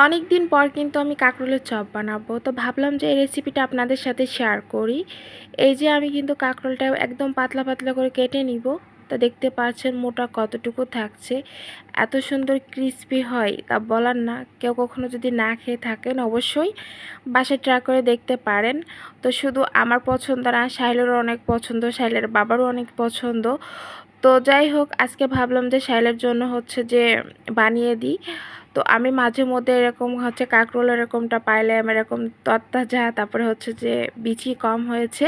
অনেক দিন পর কিন্তু আমি কাঁকরোলের চপ বানাবো, তো ভাবলাম যে এই রেসিপিটা আপনাদের সাথে শেয়ার করি। এই যে আমি কিন্তু কাঁকরোলটা একদম পাতলা পাতলা করে কেটে নিব। তো দেখতে পাচ্ছেন মোটা কতটুকু থাকছে, এত সুন্দর ক্রিস্পি হয় তা বলার না। কেউ কখনো যদি না খেয়ে থাকেন অবশ্যই বাসায় ট্রাই করে দেখতে পারেন। তো শুধু আমার পছন্দ না, সাইলেরও অনেক পছন্দ, সাইলের বাবারও অনেক পছন্দ। তো যাই হোক, আজকে ভাবলাম যে সাইলের জন্য হচ্ছে যে বানিয়ে দিই। তো আমি মাঝে মধ্যে এরকম হচ্ছে কাঁকরোল এরকমটা পাইলে আমি এরকম তরতাজা, তারপরে হচ্ছে যে বিচি কম হয়েছে,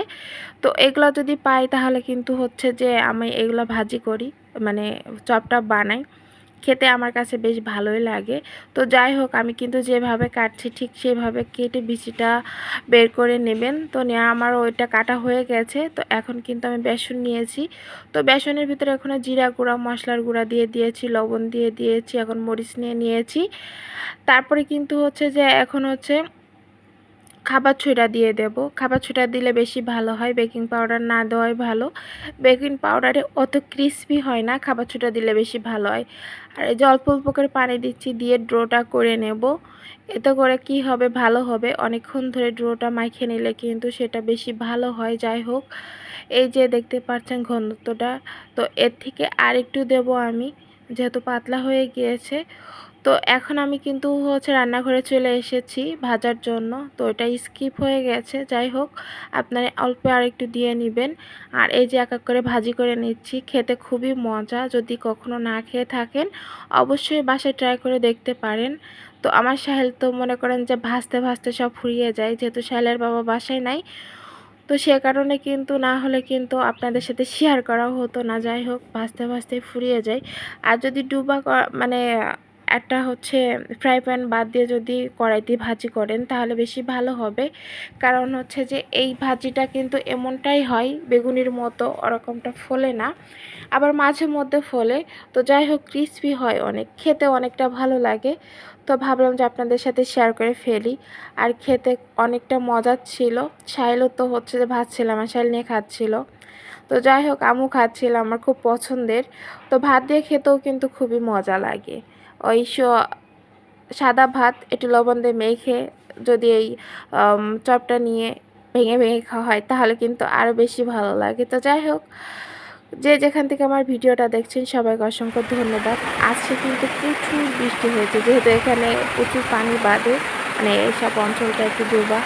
তো এগুলো যদি পাই তাহলে কিন্তু হচ্ছে যে আমি এগুলো ভাজি করি, মানে চপটা বানাই। খেতে আমার কাছে বেশ ভালোই লাগে। তো যাই হোক, আমি কিন্তু যেভাবে কাটছি ঠিক সেভাবে কেটে বিচিটা বের করে নেবেন। তো নেওয়া আমার ওইটা কাটা হয়ে গেছে। তো এখন কিন্তু আমি বেসন নিয়েছি। তো বেসনের ভিতরে এখন জিরা গুঁড়া, মশলার গুঁড়া দিয়ে দিয়েছি, লবণ দিয়ে দিয়েছি, এখন মরিচ নিয়েছি। তারপরে কিন্তু হচ্ছে যে এখন হচ্ছে খাবার ছুঁড়া দিয়ে দেব। খাবার ছুঁড়া দিলে বেশি ভালো হয়, বেকিং পাউডার না দেওয়াই ভালো। বেকিং পাউডারে অত ক্রিস্পি হয় না, খাবার ছুঁড়া দিলে বেশি ভালো হয়। আর এই যে অল্প অল্প করে পানি দিচ্ছি, দিয়ে ড্রোটা করে নেব। এতে করে কি হবে, ভালো হবে। অনেকক্ষণ ধরে ড্রোটা মাখিয়ে নিলে কিন্তু সেটা বেশি ভালো হয়। যাই হোক, এই যে দেখতে পাচ্ছেন ঘনত্বটা। তো এর থেকে আর একটু দেবো আমি, যেহেতু পাতলা হয়ে গিয়েছে। তো এখন আমি কিন্তু হচ্ছে রান্নাঘরে চলে এসেছি ভাজার জন্য। তো এটা স্কিপ হয়ে গেছে। যাই হোক, আপনারা অল্প আর একটু দিয়ে নেবেন। আর এই যে এক এক করে ভাজি করে নিচ্ছি, খেতে খুবই মজা। যদি কখনো না খেয়ে থাকেন অবশ্যই বাসায় ট্রাই করে দেখতে পারেন। তো আমার সাহেল তো মনে করেন যে ভাজতে ভাজতে সব ফুরিয়ে যায়, যেহেতু সাহেলের বাবা বাসায় নাই। তো সে কারণে কিন্তু না হলে কিন্তু আপনাদের সাথে শেয়ার করাও হতো না। যাই হোক, ভাজতে ভাজতে ফুরিয়ে যায়। আর যদি ডুবা মানে একটা হচ্ছে ফ্রাই প্যান বাদ দিয়ে যদি কড়াইতে ভাজি করেন তাহলে বেশি ভালো হবে। কারণ হচ্ছে যে এই ভাজিটা কিন্তু এমনটাই হয়, বেগুনির মতো ওরকমটা ফোলে না, আবার মাঝে মধ্যে ফোলে। তো যাই হোক, ক্রিস্পি হয় অনেক, খেতে অনেকটা ভালো লাগে। তো ভাবলাম যে আপনাদের সাথে শেয়ার করে ফেলি। আর খেতে অনেকটা মজার ছিল। সাহেলও তো হচ্ছে যে ভাজছিলাম আর সাহেল নিয়ে খাচ্ছিল। তো যাই হোক, আমিও খাচ্ছিলাম, আমার খুব পছন্দের। তো ভাত দিয়ে খেতেও কিন্তু খুবই মজা লাগে। ওই সাদা ভাত একটু লবণ দিয়ে মেখে যদি এই চপটা নিয়ে ভেঙে ভেঙে খাওয়া হয় তাহলে কিন্তু আরও বেশি ভালো লাগে। তো যাই হোক, যে যেখান থেকে আমার ভিডিওটা দেখছেন সবাইকে অসংখ্য ধন্যবাদ। আজকে কিন্তু প্রচুর বৃষ্টি হয়েছে, যেহেতু এখানে প্রচুর পানি বাঁধে, মানে এইসব অঞ্চলটা একটু ডোবা।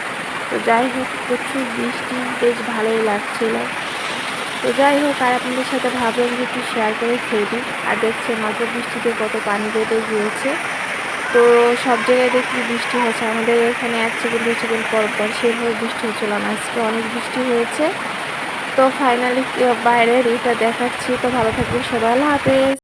তো যাই হোক, প্রচুর বৃষ্টি, বেশ ভালোই লাগছিল। তো যাই হোক, আর আপনাদের সাথে ভাবলাম যে একটু শেয়ার করে ফেলি। আর দেখছেন অল্প বৃষ্টিতে কত পানি বেঁধে গিয়েছে। তো সব জায়গায় দেখি বৃষ্টি হচ্ছে, আমাদের এখানে 1 সেকেন্ড 2 সেকেন্ড পর পর সেভাবে বৃষ্টি হচ্ছিল না, আজকে অনেক বৃষ্টি হয়েছে। তো ফাইনালি বাইরের এটা দেখাচ্ছি। তো ভালো থাকবেন সবাই, আল্লাহ হাফেজ।